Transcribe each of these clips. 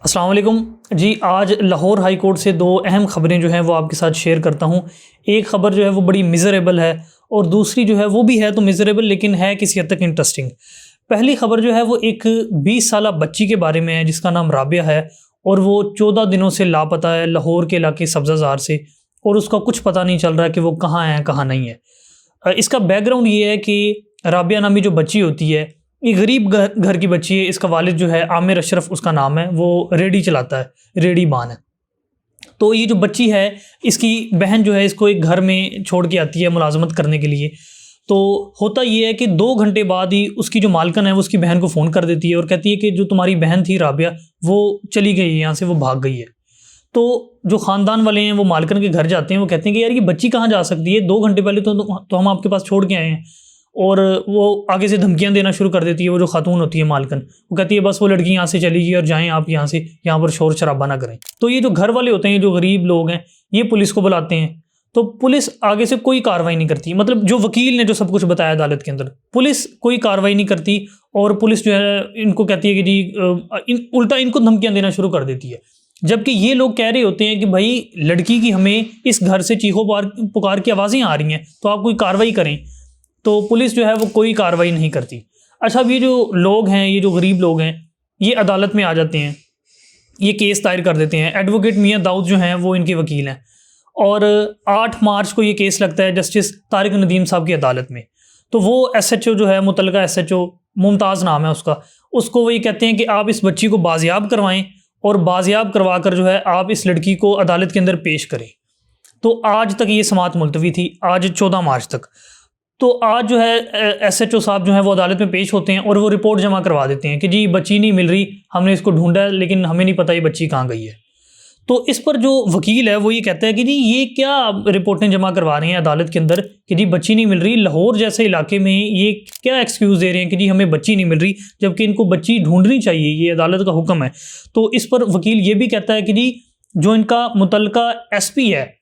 अस्सलाम वालेकुम जी। आज लाहौर हाई कोर्ट से दो अहम ख़बरें जो हैं वो आपके साथ शेयर करता हूँ। एक ख़बर जो है वो बड़ी मिज़रेबल है और दूसरी जो है वो भी है तो मिज़रेबल लेकिन है किसी हद तक इंटरेस्टिंग। पहली ख़बर जो है वो एक 20 साला बच्ची के बारे में है जिसका नाम राबिया है और वो 14 दिनों से लापता है लाहौर के इलाके सब्ज़ाज़ार से, और उसका कुछ पता नहीं चल रहा है कि वो कहाँ है कहाँ नहीं है। इसका बैकग्राउंड ये है कि राबिया नामी जो बच्ची होती है ये गरीब घर की बच्ची है। इसका वालिद जो है आमिर अशरफ उसका नाम है, वो रेडी चलाता है, रेडी बान है। तो ये जो बच्ची है इसकी बहन जो है इसको एक घर में छोड़ के आती है मुलाजमत करने के लिए। तो होता ये है कि 2 घंटे बाद ही उसकी जो मालकन है वो उसकी बहन को फ़ोन कर देती है और कहती है कि जो तुम्हारी बहन थी राबिया वो चली गई है यहाँ से, वो भाग गई है। तो जो ख़ानदान वाले हैं वो मालकन के घर जाते हैं, वो कहते हैं कि यार ये बच्ची कहाँ जा सकती है, 2 घंटे पहले तो हम आपके पास छोड़ के आए हैं। और वो आगे से धमकियां देना शुरू कर देती है। वो जो खातून होती है मालकन, वो कहती है बस वो लड़की यहाँ से चली गई और जाएं आप यहाँ से, यहाँ पर शोर शराबा ना करें। तो ये जो घर वाले होते हैं, जो गरीब लोग हैं, ये पुलिस को बुलाते हैं। तो पुलिस आगे से कोई कार्रवाई नहीं करती। मतलब जो वकील ने जो सब कुछ बताया अदालत के अंदर, पुलिस कोई कार्रवाई नहीं करती। और पुलिस जो है इनको कहती है कि जी उल्टा इनको धमकियां देना शुरू कर देती है। जबकि ये लोग कह रहे होते हैं कि भाई लड़की की हमें इस घर से चीखों पुकार की आवाज़ें आ रही हैं, तो आप कोई कार्रवाई करें। तो पुलिस जो है वो कोई कार्रवाई नहीं करती। अच्छा, अब ये जो लोग हैं, ये जो गरीब लोग हैं, ये अदालत में आ जाते हैं, ये केस दायर कर देते हैं। एडवोकेट मियां दाऊद जो हैं वो इनके वकील हैं और 8 मार्च को ये केस लगता है जस्टिस तारिक नदीम साहब की अदालत में। तो वो SHO जो है, मुतलका SHO मुमताज़ नाम है उसका, उसको वो ये कहते हैं कि आप इस बच्ची को बाजियाब करवाएं और बाजियाब करवा कर जो है आप इस लड़की को अदालत के अंदर पेश करें। तो आज तक ये समाअत मुलतवी थी, आज 14 मार्च तक। तो आज जो है SHO साहब जो है वो अदालत में पेश होते हैं और वो रिपोर्ट जमा करवा देते हैं कि जी बच्ची नहीं मिल रही, हमने इसको ढूंढा है लेकिन हमें नहीं पता ये बच्ची कहाँ गई है। तो इस पर जो वकील है वो ये कहता है कि जी ये क्या रिपोर्टें जमा करवा रहे हैं अदालत के अंदर कि जी बच्ची नहीं मिल रही, लाहौर जैसे इलाके में ये क्या एक्सक्यूज़ दे रहे हैं कि जी हमें बच्ची नहीं मिल रही, जबकि इनको बच्ची ढूंढनी चाहिए, ये अदालत का हुक्म है। तो इस पर वकील ये भी कहता है कि जी जो इनका मुतलका SP है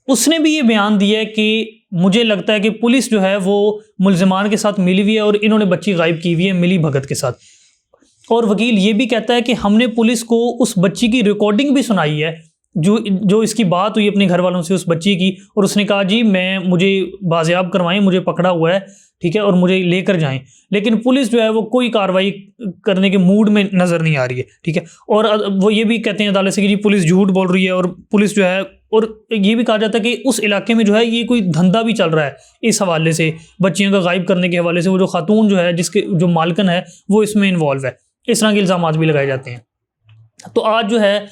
उसने भी ये बयान दिया है कि मुझे लगता है कि पुलिस जो है वो मुल्ज़िमान के साथ मिली हुई है और इन्होंने बच्ची गायब की हुई है मिली भगत के साथ। और वकील ये भी कहता है कि हमने पुलिस को उस बच्ची की रिकॉर्डिंग भी सुनाई है, जो इसकी बात हुई अपने घर वालों से उस बच्ची की, और उसने कहा जी मुझे बाजियाब करवाएं, मुझे पकड़ा हुआ है, ठीक है, और मुझे लेकर जाएं। लेकिन पुलिस जो है वो कोई कार्रवाई करने के मूड में नज़र नहीं आ रही है, ठीक है। और वो ये भी कहते हैं अदालत से कि जी पुलिस झूठ बोल रही है और पुलिस जो है, और ये भी कहा जाता है कि उस इलाके में जो है ये कोई धंधा भी चल रहा है इस हवाले से, बच्चियों का गायब करने के हवाले से। वो जो खातून जो है जिसके जो मालकन है वो इसमें इन्वॉल्व है, इस तरह के इल्ज़ाम भी लगाए जाते हैं। तो आज जो है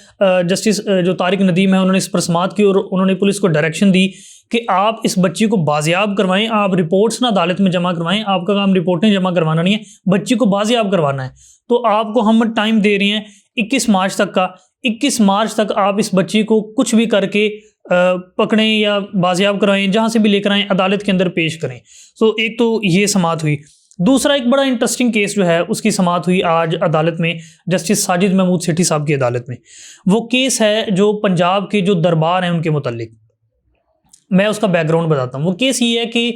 जस्टिस जो तारिक नदीम है उन्होंने इस पर समाअत की और उन्होंने पुलिस को डायरेक्शन दी कि आप इस बच्ची को बाजियाब करवाएं, आप रिपोर्ट्स ना अदालत में जमा करवाएं, आपका काम रिपोर्टें जमा करवाना नहीं है, बच्ची को बाजियाब करवाना है। तो आपको हम टाइम दे रहे हैं 21 मार्च तक का। 21 मार्च तक आप इस बच्ची को कुछ भी करके पकड़ें या बाजियाब करवाएं, जहाँ से भी लेकर आएँ अदालत के अंदर पेश करें। तो एक तो ये समाअत हुई। दूसरा एक बड़ा इंटरेस्टिंग केस जो है उसकी समाअत हुई आज अदालत में, जस्टिस साजिद महमूद सेठी साहब की अदालत में। वो केस है जो पंजाब के जो दरबार हैं उनके मुतल्लिक। मैं उसका बैकग्राउंड बताता हूँ। वो केस ये है कि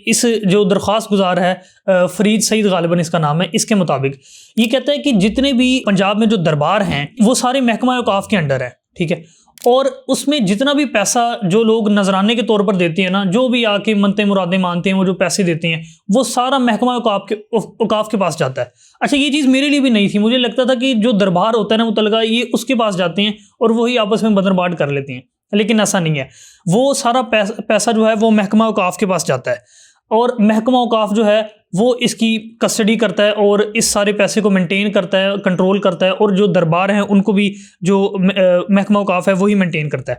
इस जो दरख्वास्त गुजार है फरीद सईद गालिबन इसका नाम है, इसके मुताबिक ये कहता है कि जितने भी पंजाब में जो दरबार हैं वो सारे महकमा औकाफ के अंडर है, ठीक है। और उसमें जितना भी पैसा जो लोग नजराने के तौर पर देते हैं ना, जो भी आके मनते मुरादें मानते हैं, वो जो पैसे देते हैं वो सारा महकमा औकाफ के पास जाता है। अच्छा, ये चीज़ मेरे लिए भी नहीं थी। मुझे लगता था कि जो दरबार होता है ना मुतलका, ये उसके पास जाते हैं और वही आपस में बंदरबाट कर लेते हैं, लेकिन ऐसा नहीं है। वो सारा पैसा जो है वो महकमा औकाफ के पास जाता है और महकमा औकाफ जो है वो इसकी कस्टडी करता है और इस सारे पैसे को मेंटेन करता है, कंट्रोल करता है, और जो दरबार हैं उनको भी जो महकमा औकाफ है वही मेंटेन करता है।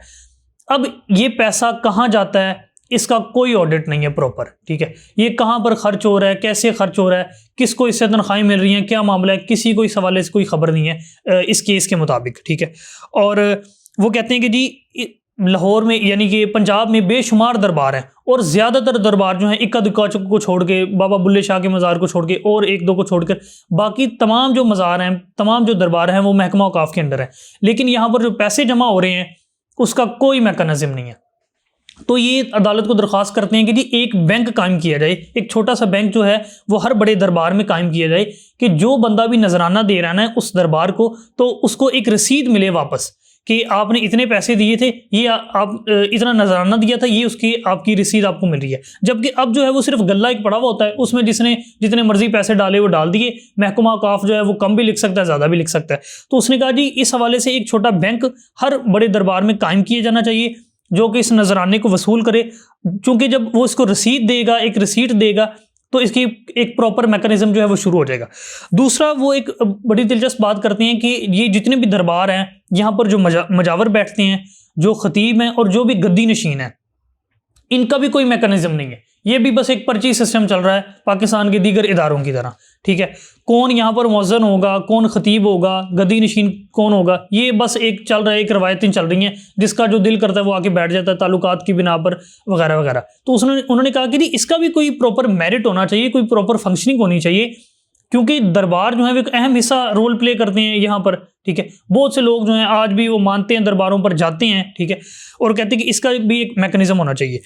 अब ये पैसा कहाँ जाता है इसका कोई ऑडिट नहीं है प्रॉपर, ठीक है। ये कहाँ पर खर्च हो रहा है, कैसे खर्च हो रहा है, किसको इससे तनख्वाहें मिल रही हैं, क्या मामला है, किसी को इस हवाले से कोई खबर नहीं है इस केस के मुताबिक, ठीक है। और वो कहते हैं कि जी लाहौर में यानी कि पंजाब में बेशुमार दरबार हैं और ज़्यादातर दरबार जो हैं इक्का दुक्का को छोड़ के, बाबा बुल्ले शाह के मज़ार को छोड़ के और एक दो को छोड़कर बाकी तमाम जो मज़ार हैं, तमाम जो दरबार हैं वो महकमा औकाफ के अंदर है। लेकिन यहाँ पर जो पैसे जमा हो रहे हैं उसका कोई मैकेनिज़्म नहीं है। तो ये अदालत को दरख्वास्त करते हैं कि जी एक बैंक कायम किया जाए, एक छोटा सा बैंक जो है वो हर बड़े दरबार में कायम किया जाए कि जो बंदा भी नजराना दे रहा है उस दरबार को, तो उसको एक रसीद मिले वापस कि आपने इतने पैसे दिए थे, ये आप इतना नजराना दिया था, ये उसकी आपकी रसीद आपको मिल रही है। जबकि अब जो है वो सिर्फ गल्ला एक पड़ा हुआ होता है, उसमें जिसने जितने मर्जी पैसे डाले वो डाल दिए। महकमा औकाफ जो है वो कम भी लिख सकता है, ज़्यादा भी लिख सकता है। तो उसने कहा जी इस हवाले से एक छोटा बैंक हर बड़े दरबार में कायम किया जाना चाहिए जो कि इस नजराने को वसूल करे, क्योंकि जब वो इसको रसीद देगा, एक रसीट देगा, तो इसकी एक प्रॉपर मैकेनिज्म जो है वो शुरू हो जाएगा। दूसरा, वो एक बड़ी दिलचस्प बात करते हैं कि ये जितने भी दरबार हैं यहाँ पर जो मजावर बैठते हैं, जो खतीब हैं और जो भी गद्दी नशीन है, इनका भी कोई मैकेनिज्म नहीं है। ये भी बस एक पर्ची सिस्टम चल रहा है पाकिस्तान के दीगर इदारों की तरह, ठीक है। कौन यहाँ पर मौज़न होगा, कौन खतीब होगा, गद्दी नशीन कौन होगा, ये बस एक चल रहा है, एक रवायतें चल रही हैं, जिसका जो दिल करता है वो आके बैठ जाता है ताल्लुकात की बिना पर वगैरह वगैरह। तो उन्होंने कहा कि इसका भी कोई प्रॉपर मेरिट होना चाहिए, कोई प्रॉपर फंक्शनिंग होनी चाहिए, क्योंकि दरबार जो है वो एक अहम हिस्सा रोल प्ले करते हैं यहाँ पर, ठीक है। बहुत से लोग जो हैं आज भी वो मानते हैं, दरबारों पर जाते हैं, ठीक है, और कहते हैं कि इसका भी एक मैकेनिज्म होना चाहिए।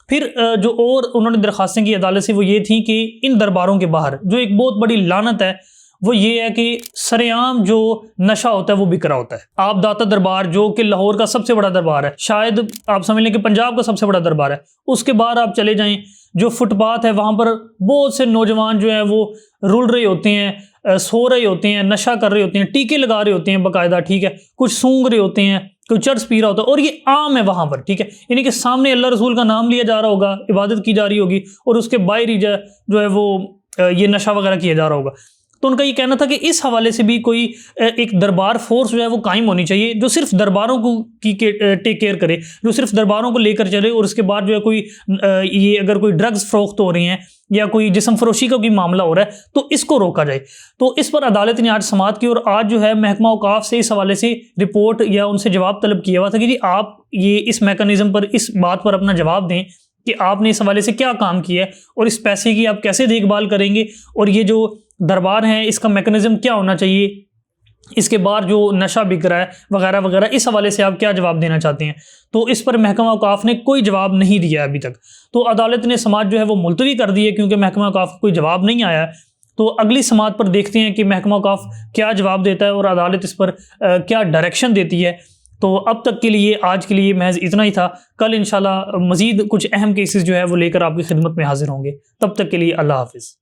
फिर जो और उन्होंने दरख्वास्तें की अदालत से वो ये थी कि इन दरबारों के बाहर जो एक बहुत बड़ी लानत है वो ये है कि सरेआम जो नशा होता है वो बिक रहा होता है। आप दाता दरबार जो कि लाहौर का सबसे बड़ा दरबार है, शायद आप समझ लें कि पंजाब का सबसे बड़ा दरबार है, उसके बाहर आप चले जाएं, जो फुटपाथ है वहाँ पर बहुत से नौजवान जो हैं वो रुल रहे होते हैं, सो रहे होते हैं, नशा कर रहे होते हैं, टीके लगा रहे होते हैं बाकायदा, ठीक है, कुछ सूंघ रहे होते हैं, कोई चर्च पी रहा होता है, और ये आम है वहाँ पर, ठीक है। यानी कि सामने अल्लाह रसूल का नाम लिया जा रहा होगा, इबादत की जा रही होगी, और उसके बाहर ही जो है वो ये नशा वगैरह किया जा रहा होगा। तो उनका ये कहना था कि इस हवाले से भी कोई एक दरबार फोर्स जो है वो कायम होनी चाहिए, जो सिर्फ दरबारों को टेक केयर करे, जो सिर्फ दरबारों को लेकर चले, और उसके बाद जो है कोई ये अगर कोई ड्रग्स फरोख्त हो रही हैं या कोई जिस्म फरोशी का कोई मामला हो रहा है तो इसको रोका जाए। तो इस पर अदालत ने आज समाअत की, और आज जो है महकमा औकाफ से इस हवाले से रिपोर्ट या उनसे जवाब तलब किया हुआ था कि जी आप ये इस मैकेनिज्म पर, इस बात पर अपना जवाब दें कि आपने इस हवाले से क्या काम किया है और इस पैसे की आप कैसे देखभाल करेंगे, और ये जो दरबार हैं इसका मैकेनिज्म क्या होना चाहिए, इसके बाद जो नशा बिक रहा है वगैरह वगैरह, इस हवाले से आप क्या जवाब देना चाहते हैं। तो इस पर महकमा औकाफ ने कोई जवाब नहीं दिया अभी तक। तो अदालत ने समाअत जो है वो मुलतवी कर दी है, क्योंकि महकमा औकाफ का कोई जवाब नहीं आया। तो अगली समाअत पर देखते हैं कि महकमा औकाफ क्या जवाब देता है और अदालत इस पर क्या डायरेक्शन देती है। तो अब तक के लिए, आज के लिए महज इतना ही था। कल इंशाल्लाह मज़ीद कुछ अहम केसेस जो है वो लेकर आपकी खिदमत में हाजिर होंगे। तब तक के लिए अल्लाह हाफिज़।